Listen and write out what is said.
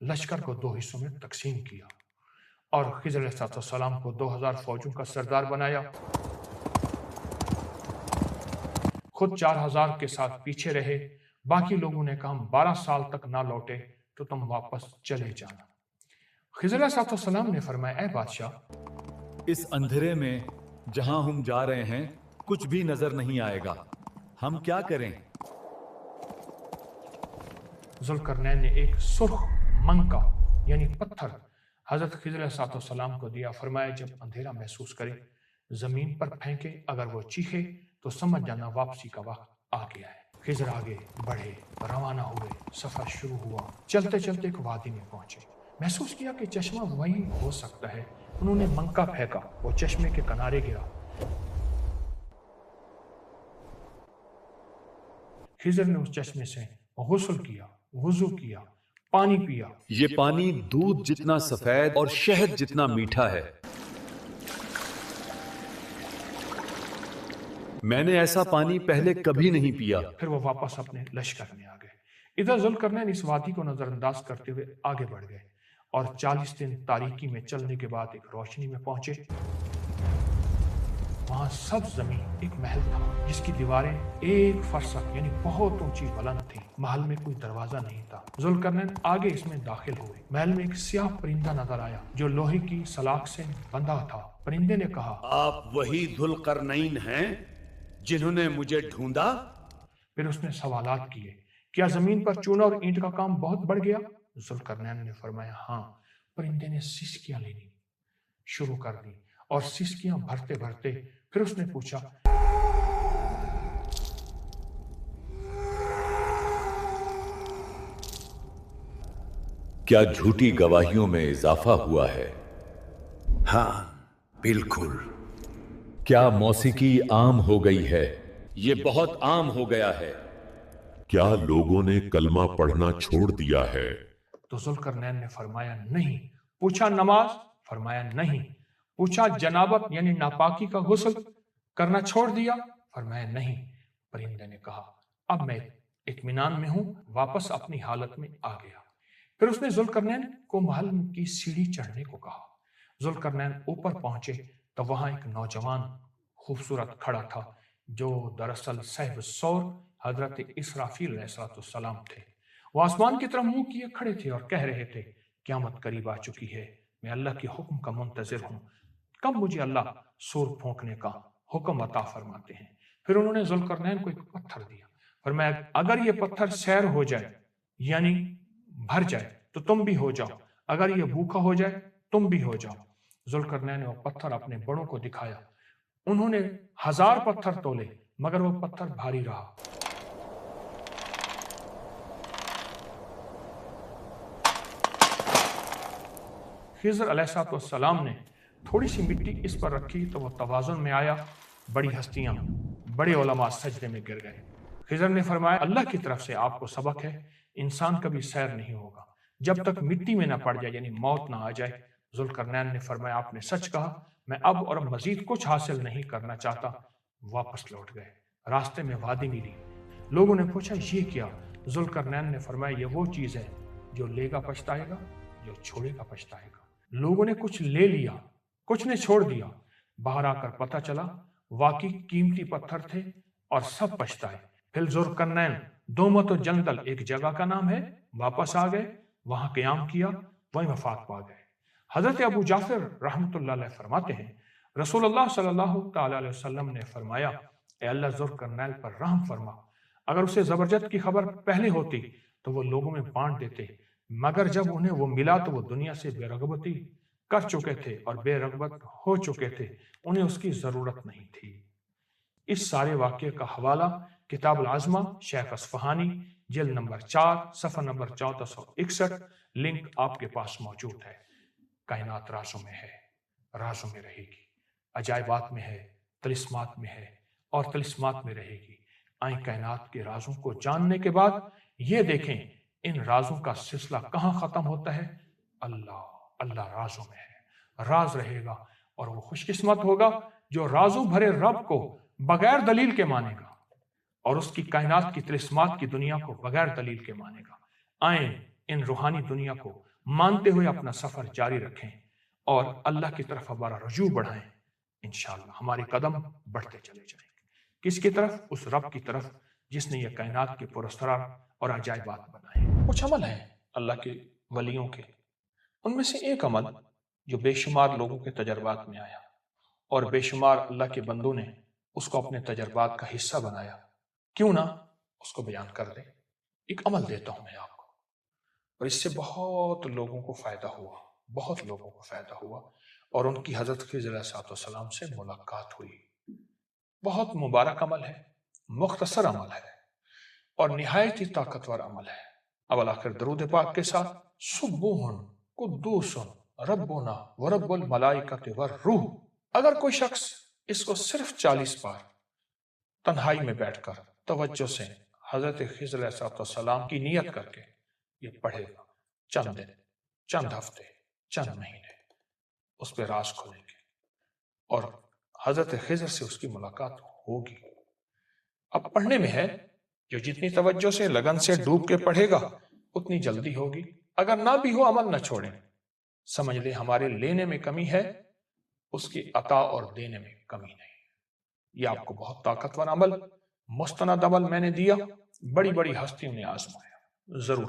لشکر کو 2 حصوں میں تقسیم کیا اور خضر علیہ السلام کو 2000 فوجوں کا سردار بنایا، خود 4000 کے ساتھ پیچھے رہے۔ باقی لوگوں نے کہا ہم 12 سال تک نہ لوٹے تو تم واپس چلے جانا۔ خضر علیہ السلام نے فرمایا اے بادشاہ، اس اندھیرے میں جہاں ہم جا رہے ہیں کچھ بھی نظر نہیں آئے گا، ہم کیا کریں؟ ذوالقرنین نے ایک سرخ منکا یعنی پتھر حضرت خضر علیہ السلام کو دیا، فرمایا جب اندھیرا محسوس کرے زمین پر پھینکے، اگر وہ چیخے تو سمجھ جانا واپسی کا وقت آ گیا ہے۔ خضر آگے بڑھے، روانہ ہوئے، سفر شروع ہوا۔ چلتے چلتے ایک وادی میں پہنچے، محسوس کیا کہ چشمہ وہی ہو سکتا ہے۔ انہوں نے منکا پھینکا، وہ چشمے کے کنارے گرا۔ خضر نے اس چشمے سے غسل کیا، وضو کیا، پانی پیا۔ یہ پانی دودھ جتنا سفید اور شہد جتنا میٹھا ہے۔ میں نے ایسا پانی پہلے کبھی نہیں پیا۔ پھر وہ واپس اپنے لشکر میں آ گئے۔ ادھر ذوالقرنین اس وادی کو نظر انداز کرتے ہوئے آگے بڑھ گئے اور 40 دن تاریکی میں چلنے کے بعد ایک روشنی میں پہنچے۔ وہاں سب زمین ایک محل تھا جس کی دیواریں 1 فرسخ یعنی بہت اونچی بلند تھی۔ محل میں کوئی دروازہ نہیں تھا۔ ذوالقرنین آگے اس میں داخل ہوئے۔ محل میں ایک سیاہ پرندہ نظر آیا جو لوہے کی سلاخ سے بندھا تھا۔ پرندے نے کہا آپ وہی ذوالقرنین ہیں جنہوں نے مجھے ڈھونڈا؟ پھر اس نے سوالات کیے، کیا زمین پر چونا اور اینٹ کا کام بہت بڑھ گیا؟ ذوالقرنین نے فرمایا ہاں۔ پرندے نے سسکیاں لینی شروع کر دی اور سسکیاں بھرتے بھرتے پھر اس نے پوچھا کیا جھوٹی گواہیوں میں اضافہ ہوا ہے؟ ہاں بالکل۔ کیا موسیقی عام ہو گئی ہے؟ یہ بہت عام ہو گیا ہے۔ کیا لوگوں نے کلمہ پڑھنا چھوڑ دیا ہے؟ تو ذوالقرنین نے فرمایا نہیں۔ پوچھا نماز؟ فرمایا نہیں۔ پوچھا جنابت یعنی ناپاکی کا غسل کرنا چھوڑ دیا؟ فرمایا نہیں۔ پرندے نے کہا اب میں اطمینان میں ہوں، واپس اپنی حالت میں آ گیا۔ پھر اس نے ذوالقرنین کو محل کی سیڑھی چڑھنے کو کہا۔ ذوالقرنین اوپر پہنچے تو وہاں ایک نوجوان خوبصورت کھڑا تھا جو دراصل صاحب الصور حضرت اسرافیل علیہ السلام تھے۔ وہ آسمان کی طرف منہ کیے کھڑے تھے اور کہہ رہے تھے قیامت قریب آ چکی ہے، میں اللہ کے حکم کا منتظر ہوں، کب مجھے اللہ سور پھونکنے کا حکم عطا فرماتے ہیں۔ پھر انہوں نے ذوالقرنین کو ایک پتھر دیا، فرمایا اگر یہ پتھر سیر ہو جائے یعنی بھر جائے تو تم بھی ہو جاؤ، اگر یہ بھوکا ہو جائے تم بھی ہو جاؤ۔ ذوالقرنین نے وہ پتھر اپنے بڑوں کو دکھایا، انہوں نے 1000 پتھر تولے مگر وہ پتھر بھاری رہا۔ خضر علیہ السلام نے تھوڑی سی مٹی اس پر رکھی تو وہ توازن میں آیا، بڑی ہستیاں بڑے علماء سجدے میں گر گئے۔ خضر نے فرمایا اللہ کی طرف سے آپ کو سبق ہے، انسان کبھی سیر نہیں ہوگا جب تک مٹی میں نہ پڑ جائے یعنی موت نہ آ جائے۔ ذوالقرنین نے فرمایا آپ نے سچ کہا، میں اب اور مزید کچھ حاصل نہیں کرنا چاہتا۔ واپس لوٹ گئے، راستے میں وادی ملی، لوگوں نے پوچھا یہ کیا؟ ذوالقرنین نے فرمایا یہ وہ چیز ہے جو لے گا پچھتائے گا، جو چھوڑے گا پچھتائے گا۔ لوگوں نے کچھ لے لیا، کچھ نے چھوڑ دیا، باہر آ کر پتہ چلا واقعی قیمتی پتھر تھے اور سب پچھتائے۔ پھر ذوالقرنین دومت و جندل ایک جگہ کا نام ہے، واپس آ گئے، وہاں قیام کیا، وہیں وفات پا گئے۔ حضرت ابو جعفر رحمۃ اللہ علیہ فرماتے ہیں رسول اللہ صلی اللہ تعالی علیہ وسلم نے فرمایا اے اللہ ذوالقرنین پر رحم فرما، اگر اسے زبرجد کی خبر پہلے ہوتی تو وہ لوگوں میں بانٹ دیتے، مگر جب انہیں وہ ملا تو وہ دنیا سے بے رغبتی کر چکے تھے اور بے رغبت ہو چکے تھے، انہیں اس کی ضرورت نہیں تھی۔ اس سارے واقعے کا حوالہ کتاب العظمہ شیخ اصفہانی جلد نمبر 4 صفحہ نمبر 1461، لنک آپ کے پاس موجود ہے۔ کائنات رازوں میں ہے، رازوں میں رہے گی، عجائبات میں ہے، طلسمات میں ہے اور طلسمات میں رہے گی۔ آئیں کائنات کے رازوں کو جاننے کے بعد یہ دیکھیں ان رازوں کا سلسلہ کہاں ختم ہوتا ہے۔ اللہ رازوں میں ہے، راز رہے گا، اور وہ خوش قسمت ہوگا جو رازوں بھرے رب کو بغیر دلیل کے مانے گا اور اس کی کائنات کی طلسمات کی دنیا کو بغیر دلیل کے مانے گا۔ آئیں ان روحانی دنیا کو مانتے ہوئے اپنا سفر جاری رکھیں اور اللہ کی طرف ہمارا رجوع بڑھائیں، انشاءاللہ ہمارے قدم بڑھتے چلے جائیں گے۔ کس کی طرف؟ اس رب کی طرف جس نے یہ کائنات کے پراسرار اور عجائبات بنائے۔ کچھ عمل ہیں اللہ کے ولیوں کے، ان میں سے ایک عمل جو بے شمار لوگوں کے تجربات میں آیا اور بے شمار اللہ کے بندوں نے اس کو اپنے تجربات کا حصہ بنایا، کیوں نہ اس کو بیان کر دیں۔ ایک عمل دیتا ہوں میں آپ کو، اور اس سے بہت لوگوں کو فائدہ ہوا، بہت لوگوں کو فائدہ ہوا، اور ان کی حضرت خضر علیہ السلام سے ملاقات ہوئی۔ بہت مبارک عمل ہے، مختصر عمل ہے اور نہایت ہی طاقتور عمل ہے۔ اول آخر درود پاک کے ساتھ سبوحن قدوسن ربنا ورب الملائکۃ والروح۔ اگر کوئی شخص اس کو صرف 40 بار تنہائی میں بیٹھ کر توجہ سے حضرت خضر علیہ السلام کی نیت کر کے یہ پڑھے گا، چند دن، چند ہفتے، چند مہینے اس پہ راز کھولیں گے اور حضرت خضر سے اس کی ملاقات ہوگی۔ اب پڑھنے میں ہے، جو جتنی توجہ سے لگن سے ڈوب کے پڑھے گا اتنی جلدی ہوگی۔ اگر نہ بھی ہو عمل نہ چھوڑیں، سمجھ لیں ہمارے لینے میں کمی ہے، اس کی عطا اور دینے میں کمی نہیں۔ یہ آپ کو بہت طاقتور عمل، مستند عمل میں نے دیا، بڑی بڑی ہستیوں نے آزمایا، ضرور